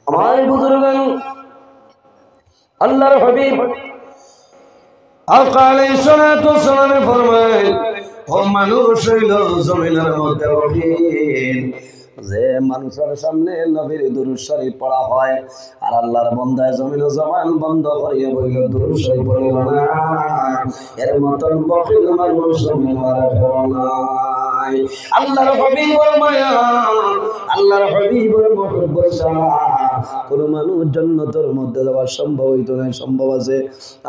আমার বুজুর্গান আল্লাহর হাবিব আকা আলাইহিস সালাতু ওয়াস সালাম ফরমায়, ও মানুষ হইল জমিনের মধ্যে ওঠেন, যে মানুষের সামনে নবীর দুরূদ শরীফ পড়া হয় আর আল্লাহর বান্দায় জমিন জবান বন্ধ করিয়া বইল দুরূদ শরীফ পড়িল না, এর মতন বখিল মানুষ জমিন আর নাই। আল্লাহর হাবিবের মায়া, আল্লাহর হাবিবের মহব্বত ছাড়া কোন মানুষ জান্নাতের মধ্যে যাওয়া সম্ভব হইতো না। সম্ভব আছে?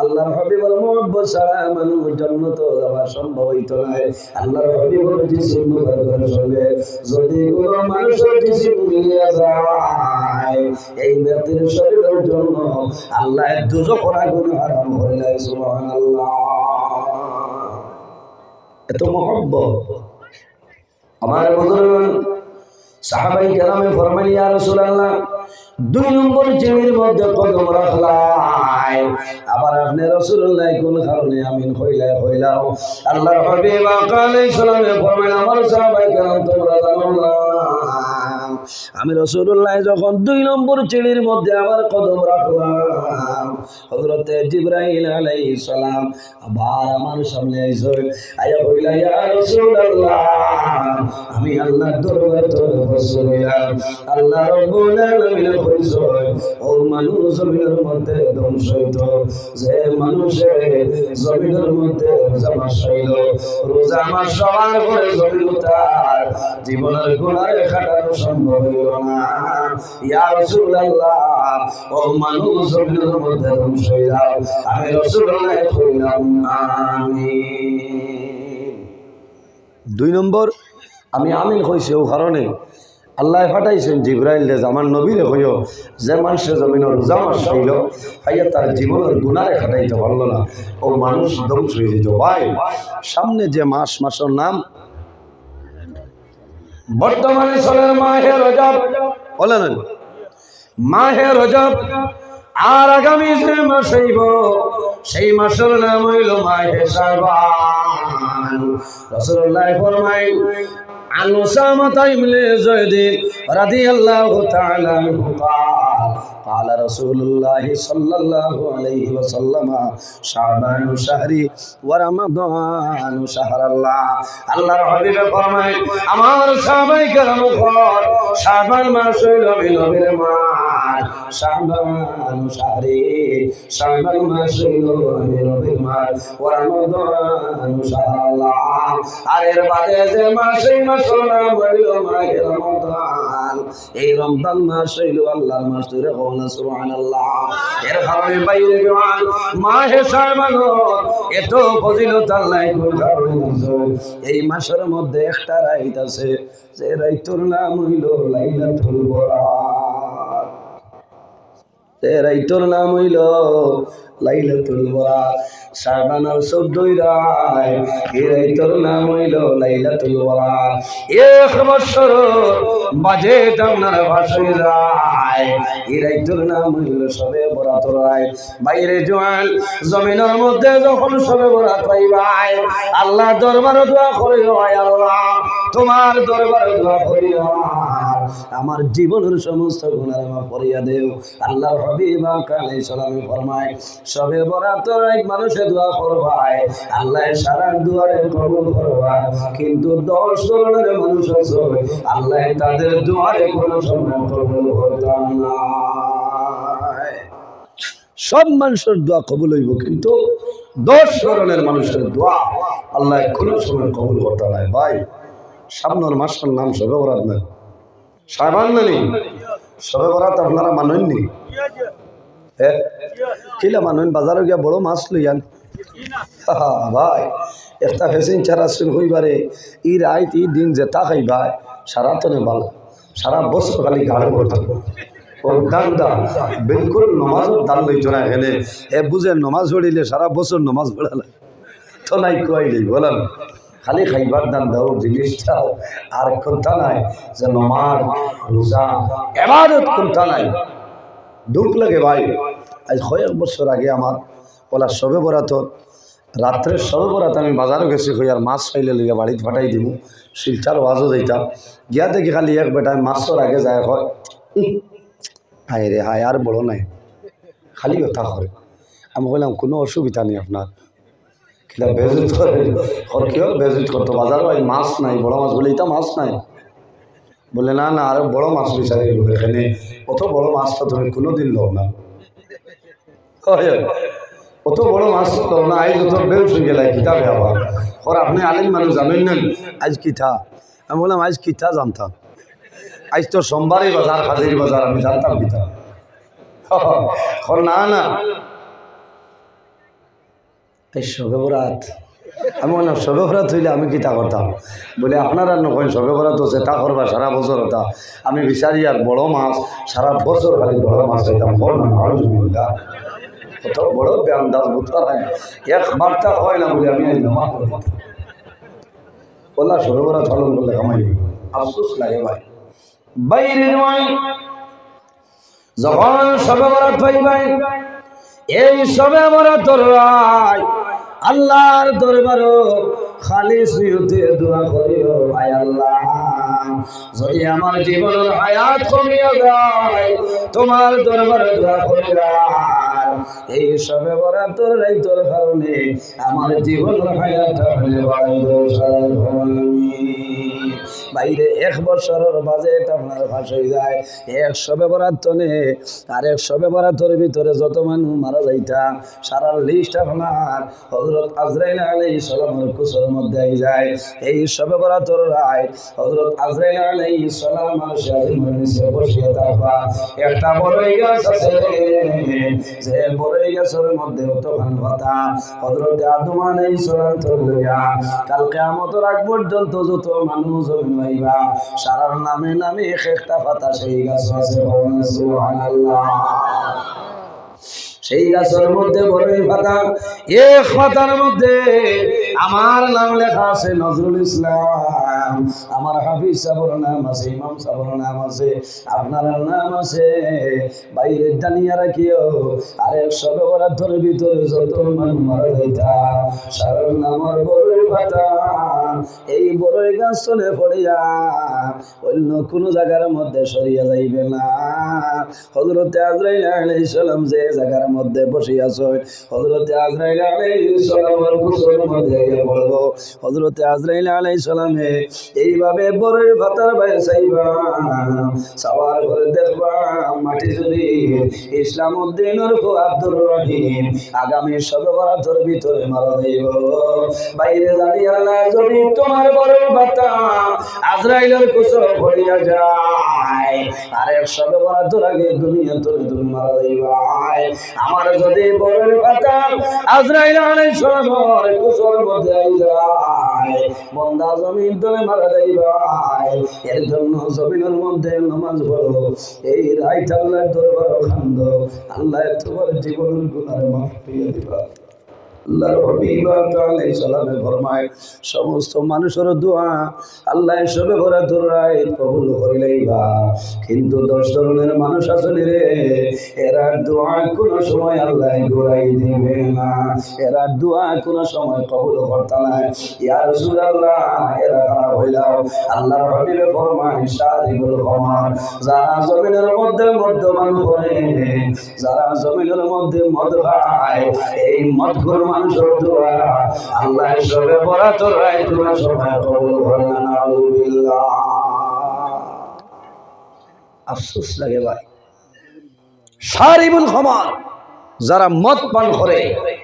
আল্লাহর হাবিবের মহব্বত ছাড়া মানুষ জান্নাতে যাওয়া সম্ভব হইতো না। আল্লাহর হাবিবের জিসিম মুবারকের সঙ্গে যদি কোন মানুষের জিসিম মিলিয়ে যায়, এই ব্যক্তির শরীরের জন্য আল্লাহ দুজখের আগুন হারাম হইলাই। সুবহানাল্লাহ। এত মহব্বত। আমার বুজুর্গ সাহাবায়ে কেরামে ফরমান, ইয়া রাসূলুল্লাহ, 2 নম্বর জিনির মধ্যে কদম রাখলাই, আবার আপনি রাসূলুল্লাহ কোন কারণে আমিন হইলাও। আল্লাহর হাবিব আলাইহিস সালামে ফরমান, আমার সাহাবায়ে কেরাম তোমরা জানো না, আমি রাসূলুল্লাহ যখন 2 নম্বর চিড়ির মধ্যে আমার কদম রাখলাম, হযরত জিবরাইল আলাইহিস সালাম আবার আমার সামনে আইসো, আয়া কইলা, ইয়া রাসূলুল্লাহ, আমি আল্লাহর দরবারে বসে রইলাম। আল্লাহ রাব্বুল আলামিন কইছো, ও মানুষ জমিনের মধ্যে ধ্বংস হইতো, যে মানুষে জমিনের মধ্যে রোজা মাস হইল, রোজা মাস সবার করে জমিন তার জীবনের গুনাহ কাটানো সম্ভব হইল না। ইয়া রাসূলুল্লাহ, ও মানুষ জমিনের মধ্যে ধ্বংস হয়ে যাও। আমি রাসূলুল্লাহ কইলাম আমিন। 2 নম্বর আমি আমিন কইছি ও কারণে আল্লাহ ফাটাইছেন জিবরাইল রে, আমার নবীরে কইও, যে মানুষের জমিনের রোজা মাস হইল ভাইয়া তার জীবনের গুনাহে কাটাইতে পারলো না, ও মানুষ ধ্বংস হয়ে যেত। ভাই সামনে যে মাসের নাম বর্তমানে চলে মাহে রজব, বলেন মাহে রজব, আর আগামী যে মাস হইব সেই মাসের নাম হইল মাহে শাবান। রাসূলুল্লাহ ফরমায়, عن أسامة بن زيد رضي الله تعالى عنه قال رسول الله صلى الله عليه وسلم شعبان شهري ورمضان شهر الله। আল্লাহর হাবিব ফরমায়, আমার সাহাবায়ে কেরাম শাবান মাস হইল নবীর মাস, শাবান শাহরি, শাবান মাস হইল নবীর মাস, রমাদান শাহর আল্লাহ। আর এর বাদে যে মাস, এই মাসের নাম হইল মাহে রমাদান। এই রমজান মাস হইল আল্লাহর মাস, রে কওনা সুবহানাল্লাহ। এর কারণে বাইরে জওয়ান মাহে শাবান এত ফজিলত আল্লাহ কোন কারণে দিয়েছে। এই মাসের মধ্যে একটা রাত আছে, যে রাতের নাম হইল লাইলাতুল বরাত। যে রাতের নাম হইল লাইলাতুল বরাত। শাবানের 14 রাত, এই রাতের নাম হইল লাইলাতুল বরাত। এক বছর বাজেট আপনার ভাসে যায়, এই রাতের নাম হইল শবে বরাতের রাত। বাইরে জওয়ান জমিনের মধ্যে যখন শবে বরাত পাইবাই, আল্লাহ দরবারে দোয়া করিও, আল্লাহ তোমার দরবারে দোয়া করিও, আমার জীবনের সমস্ত গুনাহ মাফ করিয়া দেও। আল্লাহর হাবিব আলাইহিস সালাম ফরমায়, শবে বরাতের রাত মানুষে দোয়া করবাই, আল্লাহ সারা দুয়ারে কবুল করবা, কিন্তু 10 ধরনের মানুষ আছে আল্লাহ তাদের দুয়ারে কোনো সময় কবুল করবে না। সব মানুষের দোয়া কবুল হইব, কিন্তু 10 ধরনের মানুষের দোয়া আল্লাহ কোনো সময় কবুল করতে নাই। ভাই সামনের মাসের নাম শবে বরাত না, শাবান নানি, শবে বরাত আপনারা মানেননি? কিলা মানুষ বাজারে গিয়া বড় মাছ লইয়ান ভাই, একটা ফেসিন ছাড়া শুন হইবারে ই রাইত ই দিন যেটা খাইবা সারা তো ভালো, সারা বছর খালি গাড়ি করতে দান দান বিলকুল নমাজের দান লইত না। এখানে এ বুঝে নমাজ পড়িলে সারা বছর নমাজ পড়ালে তো নাই কুয়াইলি বলেন, খালি খাইবার দান দাও জিনিসটাও, আর কোনটা নাই যে নমাজ রোজা ইবাদত কোনটা নাই। দুঃখ লাগে ভাই। আজ কয়েক বছর আগে আমার ওলা শবে বরাত, রাত্রে শবে বরাত আমি বাজারও গেছি, আর মাছ পাইলে লইয়া বাড়িতে ফাটাই দিব, শিলচার ওয়াজও দিতাম, গিয়া দেখি খালি এক বেটায় মাছর আগে যায়, হয় হায় রে হায়, আর বড় নাই, খালি কথা করে। আমি বললাম কোনো অসুবিধা নেই আপনার, কিনা বেজুত করে ওর কেউ বেজুত করতো বাজার ভাই মাছ নাই, বড় মাছ বলে এটা মাছ নাই, বলে না না আরো বড় মাছ বিচারে এখানে, অত বড় মাছটা তুমি কোনোদিন লো না, অত বড় মাছ তো না, আজ অত বেউ শুয়ে গেলাই কিতাবে আবার ওর আপনি আলিম মানুষ জানেন না আজ কিতা। আমি বললাম আজ কিতা জানতাম, আজ তো সোমবারই বাজার, হাজির বাজার, আমি জানতাম কিতা। না না এই শবে বরাত, আমি বললাম শবে বরাত হইলে আমি কিতা করতাম, বলে আপনারা নয় শবে বরাত হচ্ছে তা করবা সারা বছর হতা, আমি বিচারি আর বড় মাছ সারা বছর খালি বড় মাছ খাইতাম, বড় না কত বড় বেআন্দাজ বুঝতে হয়, একবারটা হয় না বলে আমি নামাজ পড়তাম। বললাম শবে বরাত পালন করলে কামাই, আফসোস লাগে ভাই বাইরে নয়। যখন শবে বরাত ভাই ভাই এই শবে বরাতর রায় আল্লাহর দরবারও খালিস নিয়তে দোয়া করিও, আয় আল্লাহ যদি আমার জীবনের হায়াত কমিয়ে যায় তোমার দরবারে দোয়া করিলাম, এই শবে বরাতর রাইতের কারণে আমার জীবনের হায়াতটা বাড়াই দাও বাইরে। 1 বছরের বাজেট আপনার ফাঁস হয়ে যায়, এক শবে বরাত নেই আর এক শবে বরাতের ভিতরে যত মানুষ মারা যাইতা সারা লিস্ট আপনার হযরত আজরাইল আলাইহিস সালামের কুসের মধ্যে আই যায়। এই শবে বরাতের রাত হযরত আজরাইল আলাইহিস সালাম মানুষের নিচে বসিয়ে থাকবা, একটা বড়ই গাছ আছে যে বড়ই গাছের মধ্যে তখন কথা হযরত আদম আলাইহিস সালাম তো লইয়া কাল কিয়ামতের আগ পর্যন্ত যত মানুষ হইবা সারার নামে নামে একটা পাতা সেই গাছ আছে, সুবহানাল্লাহ। সেই গাছের মধ্যে বড়ই পাতা, এক পাতার মধ্যে আমার নাম লেখা আছে নজরুল ইসলাম, আমার হাফিজ সাহেবের নাম আছে, ইমাম সাহেবের নাম আছে, আপনার নাম আছে। বাইরে জানিয়ে রাখিও আরেক শবে বরাতের ভিতরে যত মানুষ মারা যাইতা সারার নামের বড়ই পাতা এই বড়ই গাছ চলে পড়িয়া অন্য কোনো জায়গার মধ্যে সরিয়া যাইবে না। হযরত আজরাইল আলাইহিস সালাম যে জায়গার মধ্যে বসে আছে হযরত আজরাইল আলাইহিস সালামের কুসের মধ্যে পড়ব, হযরত আজরাইল আলাইহিস সালামে এইভাবে বড়ই পাতার বাইরে চাইবা সবার করে দেখবা মাটি যদি ইসলামউদ্দিনের আব্দুর রহিম আগামী শবে বরাতের ভিতরে মারা যাইব, বাইরে জানিয়া না যদি তোমার বড়ই পাতা আজরাইলের কুসে পড়িয়া যায় আরেক শবে বরাতের আগে দুনিয়া তোরে তুমি মারা যাইবা। আমার যদি বড়ই পাতা আজরাইল আলাইহিস সালামের কুসের মধ্যে আই যায় বন্দা জমিন তোরে মারা যাইবা, এর জন্য জমিনের মধ্যে নামাজ পড়ো, এই রাত আল্লাহর দরবারে কান্দো, আল্লাহ তোমার জীবনের গুনাহ মাফ করে দিবা। আল্লাহর হাবিব আলাইহিস সালামে ফরমায় সমস্ত মানুষের দোয়া আল্লাহ শবে বরাতের রাত কবুল করে লইবা, কিন্তু 10 ধরনের মানুষ আছে রে এরা দোয়া কোনো সময় আল্লাহ ঘুরাই দিবে না, এরা দোয়া কোনো সময় কবুল করতে না। ইয়া রাসূলুল্লাহ এরা খারাপ হইলাও, আল্লাহর হাবিব ফরমায় শারিবুল কমার যারা জমিনের মধ্যে মদ্যপান করে, যারা জমিনের মধ্যে মদ খায়, এই মদখোর মানুষের দোয়া আল্লাহ শবে বরাতের রাত কোনো সময় কবুল করে না। নাউযুবিল্লাহ। আফসোস লাগে ভাই, শারিবুল খামার যারা মদ পান করে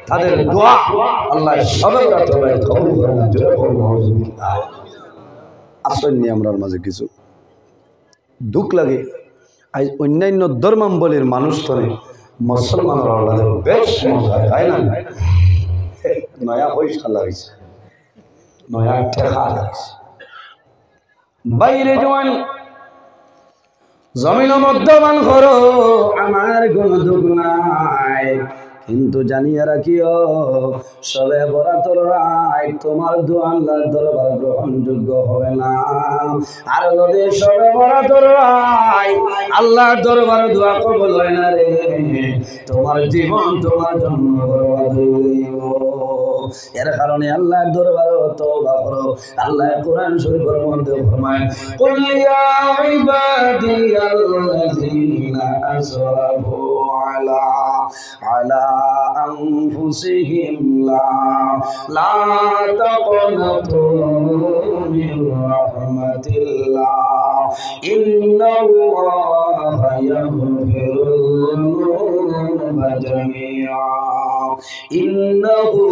তাদের দোয়া আল্লাহ শবে বরাতের রাত কবুল করে না। নাউযুবিল্লাহ। আসেননি আমরার মাঝে কিছু দুঃখ লাগে, আজ অন্যান্য ধর্মাবলীর মানুষ ধরে মুসলমানরা আমাদের বেশ মজা তাই না, নয়া পয়সা লাগছে, নয়া ঠেকা লাগছে, বাইরে জোয়ান জমিন মধ্যমান করো আমার কোনো দুঃখ নাই, কিন্তু জানিয়ে রাখিও সবে বরাতর রাত তোমার দোয়া আল্লাহর দরবারে গ্রহণযোগ্য হবে না। আর যদি সবে বরাতর রাত আল্লাহর দরবারে দোয়া কবুল হয় না রে, তোমার জীবন তোমার জন্য বরবাদ হয়ে যাইব। এর কারণে আল্লাহর দরবারে তওবা করো। আল্লাহ কোরআন শরীফের মধ্যে ফরমায়, কুল ইয়া ইবাদিয়াল্লাযীনা আসরাফু আলা আনফুসিহিম লা তাকনাতু মির রাহমাতিল্লাহ ইন্নাল্লাহা ইয়াগফিরুয যুনুবা জামিআ ইন্নাহু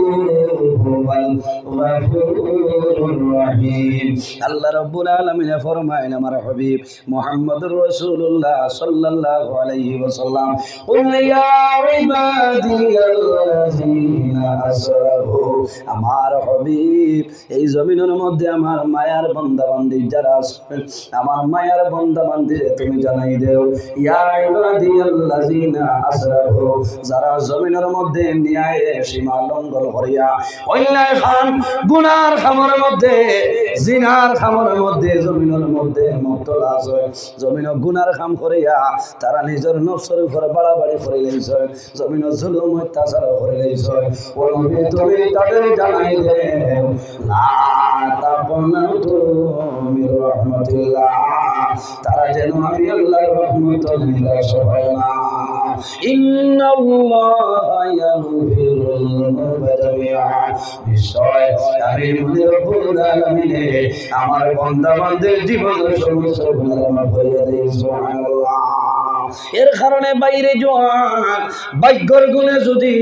হুয়াল গফুরুর রহিম। আল্লাহ রাব্বুল আলামিন ফরমায়, আমার হাবিব মুহাম্মদুর রাসূলুল্লাহ সাল্লাল্লাহু আলাইহি ওয়াসাল্লাম, কুল ইয়া ইবাদিয়াল্লাযীনা আসরাফু, আমার হাবিব এই জমিনের মধ্যে আমার মায়ার বান্দা-বান্দি যারা আছে, আমার মায়ার বান্দা-বান্দি তুমি জানাই দেও, ইয়া ইবাদিয়াল্লাযীনা আসরাফু, যারা জমিনের মধ্যে ন্যায় সীমা লঙ্ঘন করিয়া অন্যায় খান গুনার খামের মধ্যে জিনার খামের মধ্যে জমিনের মধ্যে মুক্তলা আছে, জমিন গুনার খাম করিয়া তারা নিজের নফসের উপর বাড়াবাড়ি করে লইছে, জমিন জুলুম অত্যাচার করে লইছে, ও নবী তুমি তাদের জানাই দেও, লা তাকনাতু মির রাহমাতিল্লাহ, তারা যেন আমি আল্লাহর রহমতের নিরাশ হয় না। ইন্নাল্লাহা ইয়াগফিরুয যুনুবা জামিআ, নিশ্চয় আমি রব্বুল আলামিন আমার বান্দা-বান্দির জীবনের সমস্ত গুনাহ মাফ করে দেই। সুবহানাল্লাহ। এর কারণে বাইরে জোয়ান ভাগ্যর গুণে যদি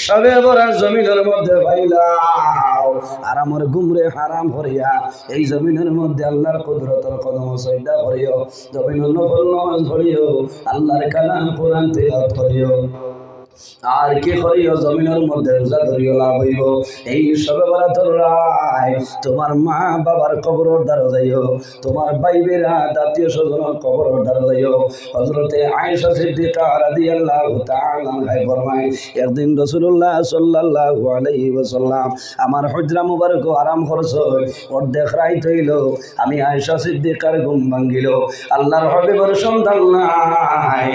সবে বরাত জমিনের মধ্যে পাইলাও আর আমার গুমরে হারাম করিয়া এই জমিনের মধ্যে আল্লাহর কুদরতের কদম সজদা করিও, জমিনের নফল নামাজ পড়িও, আল্লাহর কালাম কোরআন তিলাওয়াত করিও, আর কি করিও জমিনের মধ্যে রোজা ধরিও, লাভ হইব। এই সবে বরাতর রাত তোমার মা বাবার কবরের দ্বারা যাইও, তোমার ভাইবেরা আত্মীয় স্বজনের কবরের দ্বারা যাইও। হযরতে আয়েশা সিদ্দিকা রাদিয়াল্লাহু তাআলা আনহা ফরমায়, একদিন রাসূলুল্লাহ সাল্লাল্লাহু আলাইহি ওয়াসাল্লাম আমার হুজরা মুবারক আরাম করছ, অর্ধেক রাত হইল, আমি আয়েশা সিদ্দিকার ঘুম ভাঙ্গিল, আল্লাহর হাবিবের সন্তান নাই।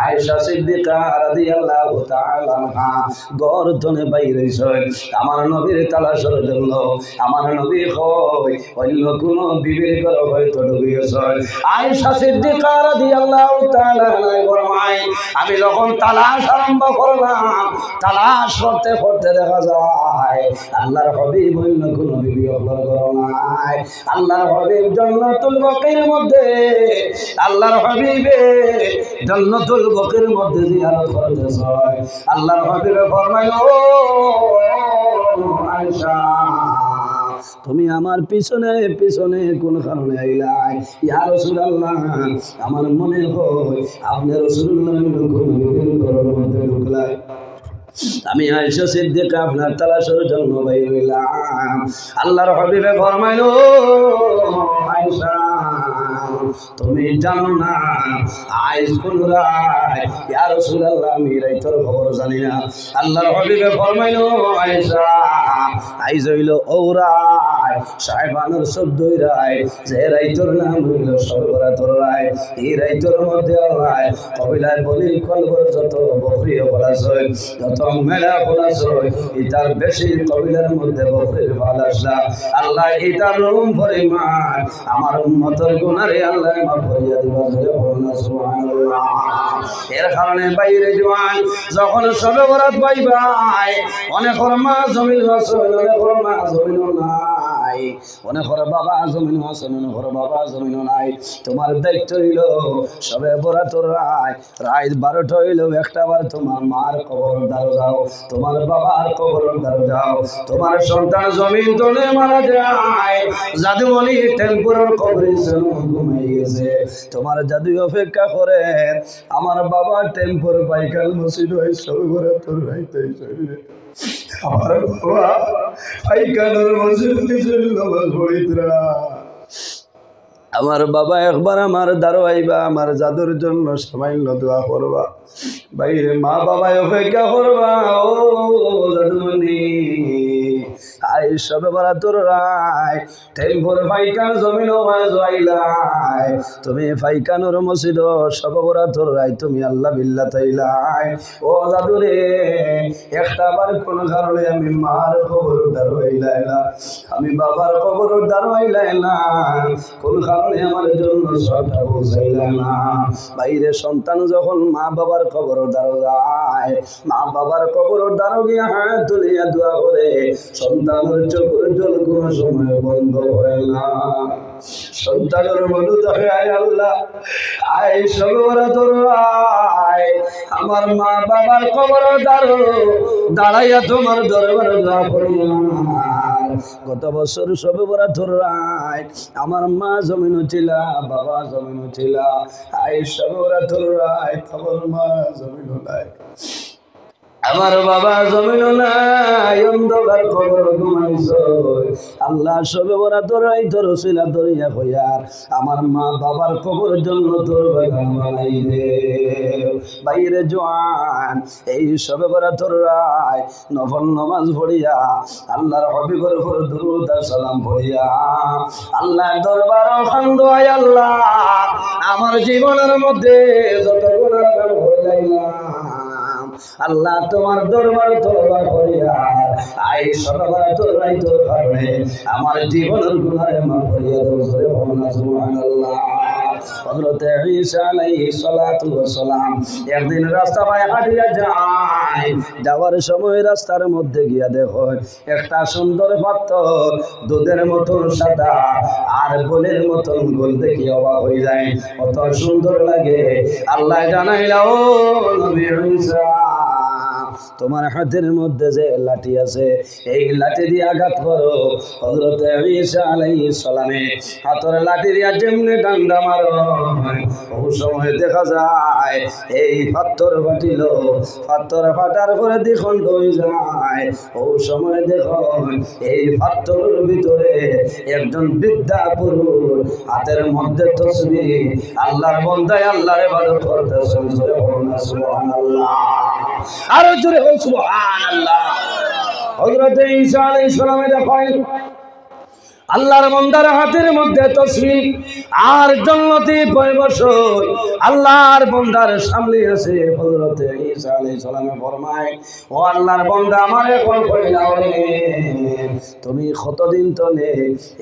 আয়েশা সিদ্দিকা রাদিয়াল্লাহু তাআলা আনহা গর্দনে বাইরে হইছে আমার নবীর তালাশের জন্য। আমার নবী কই অন্য কোন বিবির ঘর হয়তো ঢুকিয়েছে। আয়েশা সিদ্দিকা রাদিয়াল্লাহু তাআলা আনহা ফরমায়, আমি যখন তালাশ আরম্ভ করলাম, তালাশ করতে করতে দেখা যায় আল্লাহর হাবিব অন্য কোন বিবি হলো ঘর নাই। আল্লাহর হাবিব জান্নাতুল বাকির মধ্যে, আল্লাহর হাবিবে জান্নাতুল বাকির মধ্যে জিয়ারত করতেছে। আল্লাহর হাবিব ফরমাইল, ও আয়েশা তুমি আমার পিছনে পিছনে কোন কারণে আইলাই? ইয়া রাসূলুল্লাহ, আমার মনে হয় আপনি রাসূলুল্লাহর ঘরের মধ্যে ঢুকলাই। আমি আয়েশা সিদ্দিকা আপনার তালাশের জন্য বাইর হইলাম। আল্লাহর হাবিবে ফরমাইল, আয়েশা তুমি জানো না আজ কোন রাত? ইয়া রাসূলুল্লাহ, আমি রাতের খবর জানি না। আল্লাহর হাবিবে ফরমাইল, আয়েশা আইজ হইল ঔরাত, শাবানের 14 রাত, যে রাতের নাম হইল শবে বরাতর রাত। এই রাতের মধ্যে আল্লাহ কবিলার বলি কলবর যত বকরি বলাছে, যত মেলা বলাছে, এটার বেশি কবিলার মধ্যে বকরির ভালাসা আল্লাহ এটার রুম পরিমাণ আমার উম্মতের গুনারে আল্লাহ মাফ করিয়া দিবা। বলনা সুবহানাল্লাহ। এর কারণে বাইরে জওয়ান যখন শবে বরাত পাইবাই, অনেক মা জমিন আছে, অনেক মা জমিন নাই, অনেক বাবা জমিন আছে, অনেক বাবা জমিন নাই। তোমার দায়িত্ব হইল শবে বরাতর রাত 12টা হইল একটা বার তোমার মার কবর দ্বারা যাও, তোমার বাবার কবর দ্বারা যাও। তোমার সন্তান জমিন তলে মারা যায়, জাদুমণি টেম্পুরের কবরে ঘুমাই গেছে, তোমার জাদু অপেক্ষা করে। আমার বাবা টেম্পুর পাইকাল মসজিদ হয় শবে বরাতর রাত, আমার বাবা পাইকালের মসজিদ নামাজ পড়িতরা। আমার বাবা একবার আমার দ্বারো আইবা, আমার জাদুর জন্য সামান্য দোয়া করবা। বাইরে মা বাবায় অপেক্ষা করবা। ও জাদুমণি আই সবে বড় তোর রায় টেম্পোর ফাইকান জমিন যাইলাই, তুমি ফাইকানোর মসজিদ সবে বড় তোর রায়, তুমি আল্লাহ বিল্লাহ তাইলাই। ও জাদুরে একটা বার কোন কারণে আমি মার খবর দাঁড়াইলাই না, আমি বাবার খবর দাঁড়াইলাই না, কোন কারণে আমার জন্য সবটা বুঝাইলাই না। বাইরে সন্তান যখন মা বাবার খবর দাঁড়ো যায়, মা বাবার খবর দাঁড়ো গিয়া হাত তুলিয়া দোয়া করে, সন্তানের চোখের জল কোনো সময় বন্ধ হয় না। সন্তানের মনে ধরে আয় আল্লাহ আয় সবরা তোর আয়, আমার মা বাবার খবর দাঁড়ো দাঁড়াইয়া তোমার দরবারে দোয়া করলাম। গত বছর সবে বড় তোর রায় আমার মা জমিন ছিলা, বাবা জমিন ছিলা, আই সবে বড় তোর রায় খবর মা জমিন নাই, আমার বাবা জমিন নাই, অন্ধকার খবর ঘুমাইছ। আল্লাহ সবে বড় তোর রায় তোর ছিলা দরিয়া হইয়ার আমার মা বাবার খবর জন্য তোর বাগান বানাই দে। বাইরে জোয়ান এই সবে বড় তোর রায় নফল নামাজ পড়িয়া আল্লাহর হবিবের উপর দুরূদ আর সালাম পড়িয়া আল্লাহর দরবারে খান্দ আয় আল্লাহ আমার জীবনের মধ্যে যত গুনাহ কাম হইলাম আল্লাহ তোমার দরবারে তওবা করিয়া আই সবার তোর রাই তোর কারণে আমার জীবনের গুনাহ মাফ করিয়া দাও। জোরে বলুন সুবহানাল্লাহ। হযরত ঈসা আলাইহিস সালাতু ওয়াস সালাম একদিন রাস্তা পায়ে হাঁটিয়া যায়, যাওয়ার সময় রাস্তার মধ্যে গিয়া দেখো একটা সুন্দর পাথর দুধের মতন সাদা আর গোলের মতন গোল দেখি অবাক হয়ে যায়, কত সুন্দর লাগে। আল্লাহ জানাইলা ও নবী ঈসা তোমার হাতের মধ্যে যে লাঠি আছে এই লাঠি দিয়ে আঘাত করো। হযরত ঈসা আলাইহিস সালামে হাতের লাঠি দিয়া যেমনি ডান্ডা মারো ওই সময় দেখা যায় এই পাথর ফাটিল, পাথর ফাটার পরে দ্বিখণ্ড হয়ে যায়। ওই সময় দেখো এই পাথরের ভিতরে একজন বৃদ্ধা পুরুষ হাতের মধ্যে তসবিহ আল্লাহর বান্দায় আল্লাহর ইবাদত করতেছে। সুবহানাল্লাহ, আরো জোরে হোক সুবহানাল্লাহ। হযরত ঈসা আলাইহিস সালামে দেখেন আল্লাহর বান্দার হাতের মধ্যে তসবিহ আর জান্নাতি বছর আল্লাহর বান্দার সামনে আছে। হযরত ঈসা আলাইহিস সালামে ফরমায় ও আল্লাহর বান্দা আমার এখন কইলাও রে তুমি কতদিন তলে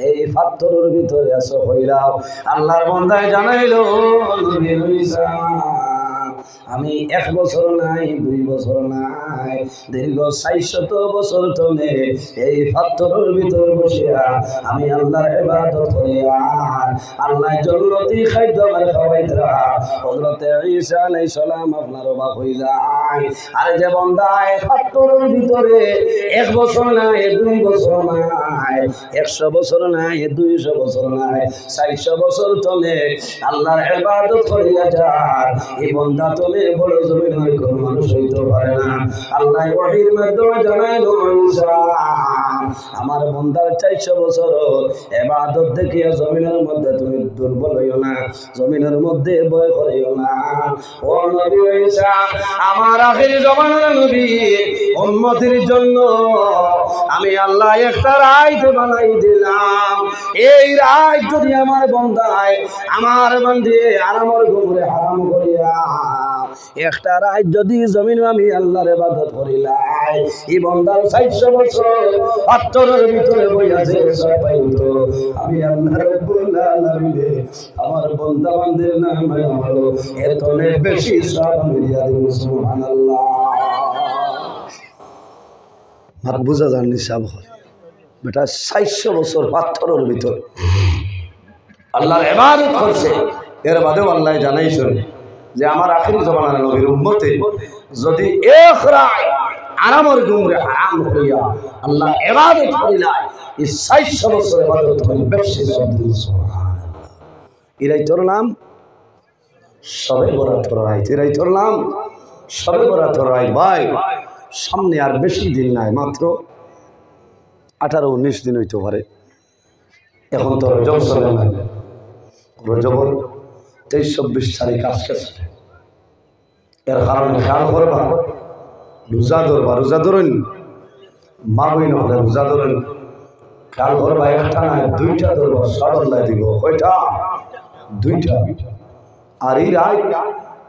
এই পাথরের ভিতরে আছো কইলাও। আল্লাহর বান্দায় জানাইলো নবী ঈসা আমি 1 বছর নাই 2 বছর নাই দীর্ঘ 400 বছর ধরে এই পাথরের ভিতর বসিয়া আমি আল্লাহর ইবাদত করি আর আল্লাহ জান্নাতি খাদ্য আমার খাওয়াইতরা। হযরত ঈসা আলাইহিস সালাম আপনার অবাক হই যায়, আরে যে বান্দা এই পাথরের ভিতরে 1 বছর নাই 2 বছর নাই 100 বছর নাই 200 বছর নাই 400 বছর ধরে আল্লাহর ইবাদত করিয়া যায়, এই বান্দা তলে বড় জমিনের কোন মানুষ হইতে পারে না। আল্লাহ ওহীর মাধ্যমে জানাইলো ঈসা আমার বান্দার 400 বছর ইবাদত দেখিয়া জমিনের মধ্যে তুমি দুর্বল হইও না, জমিনের মধ্যে ভয় করিও না। ও নবী ঈসা আমার আখির জামানার নবী উম্মতের জন্য আমি আল্লাহ একটা রাত বানাই দিলাম, এই রাত যদি আমার বান্দায় আমার বান্দে আরামের ঘুমরে হারাম করিয়া একটা রাত যদি জমিন আমি আল্লাহর ইবাদত করিলাই এই বান্দার 400 বছর পাথরের ভিতরে বইয়াছে পাইতো আমি আল্লাহ রাব্বুল আলামিন আমার বান্দা বান্দের নামে হলো এতনে বেশি সব আমি দিয়া দেব। সুবহানাল্লাহ। মাত বুঝা জানি সব বেটা 400 বছর পাথরের ভিতর আল্লাহর ইবাদত করছে, এর বাদেও আল্লাহ জানাইছেন যে আমার আখির জামানার নবীর উম্মতে যদি এক রাত আরামের ঘুমরে হারাম করিয়া আল্লাহ ইবাদত করিলাই এই 400 বছর ইবাদত করে বেশি সুবহানাল্লাহ। এরাই তোর নাম সবে বরাত রাত, এরাই তোর নাম সবে বরাত রাত। ভাই সামনে আর বেশি দিন নাই, মাত্র 18-19 দিন হইতে পারে। এখন তো রজব চলে না, রজবর 23-24 তারিখ আজকে চলে। এর কারণে খেয়াল করবা, রোজা ধরবা, রোজা ধরেন মা বই নহলে রোজা ধরেন, খেয়াল করবা একটা না দুইটা ধরবা, সাড়ল্লাই দিব কয়টা? দুইটা। আর এই রায়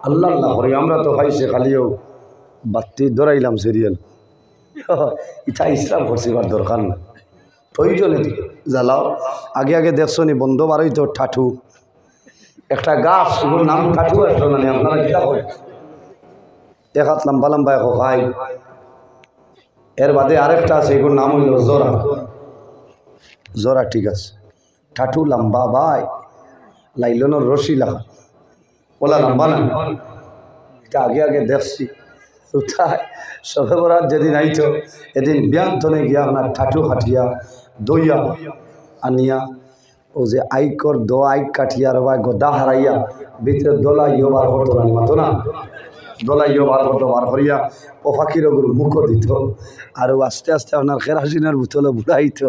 আল্লাহ আল্লাহ করি আমরা তো পাইছে খালিও বাতি ধরাইলাম সিরিয়াল, ইটা ইসলাম করছিবার দরকার না, প্রয়োজনে জ্বালাও। আগে আগে দেখছো নি বন্ধ বারোই তো ঠাঠু একটা গাছ, ওর নাম ঠাঠু আসলো না, আপনারা কিনা করেন এক হাত লম্বা লম্বা এক খাই। এর বাদে আরেকটা আছে, এগুলোর নাম হইল জোরা। জোরা ঠিক আছে, ঠাঠু লম্বা ভাই, লাইলনের রশি লাগা, ওলা লম্বা না। এটা আগে আগে দেখছি কোথায় সবে বরাত যেদিন আইতো এদিন ব্যান্তনে গিয়া আপনার ঠাঠু খাটিয়া দইয়া আনিয়া ও যে আইকর দো আইক কাঠিয়ার বা গদা হারাইয়া ভিতরে দোলা ইয়ে বার করতো না, মাতো না দোলা ইয়ে বার করতো, বার করিয়া ও ফাঁকির ওগুলো মুখও দিত। আর আস্তে আস্তে আপনার কেরাসিনের বোতলে বুড়াইত,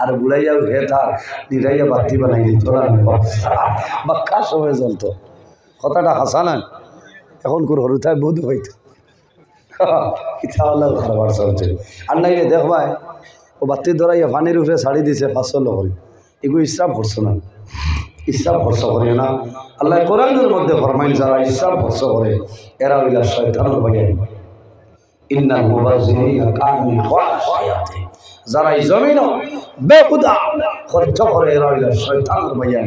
আর বুড়াইয়া ভেতার নিরাইয়া বাতি বানাই দিত না, বাক্কা সময় চলতো। কথাটা হাসা না, এখন কোর হরুতায় বোধ হইতো ইটা হলো খাবার চলছে। আর নাইলে দেখবাই ও বাতি ধরাইয়া পানির উপরে ছাড়ি দিছে 500 লহরি, এগুলো ইসরাফ করছো না, ইসরাফ খরচ করে না। আল্লাহ কোরআনের মধ্যে ফরমাইন যারা ইসরাফ খরচ করে এরা হইলা শয়তানের ভাইয়া। ইন্নাল মুবাযযিরিনা কানু ইখওয়ানাশ-শায়াতিন, যারা এই জমিন বেহুদা খরচ করে এরা হইলা শয়তানের ভাইয়া।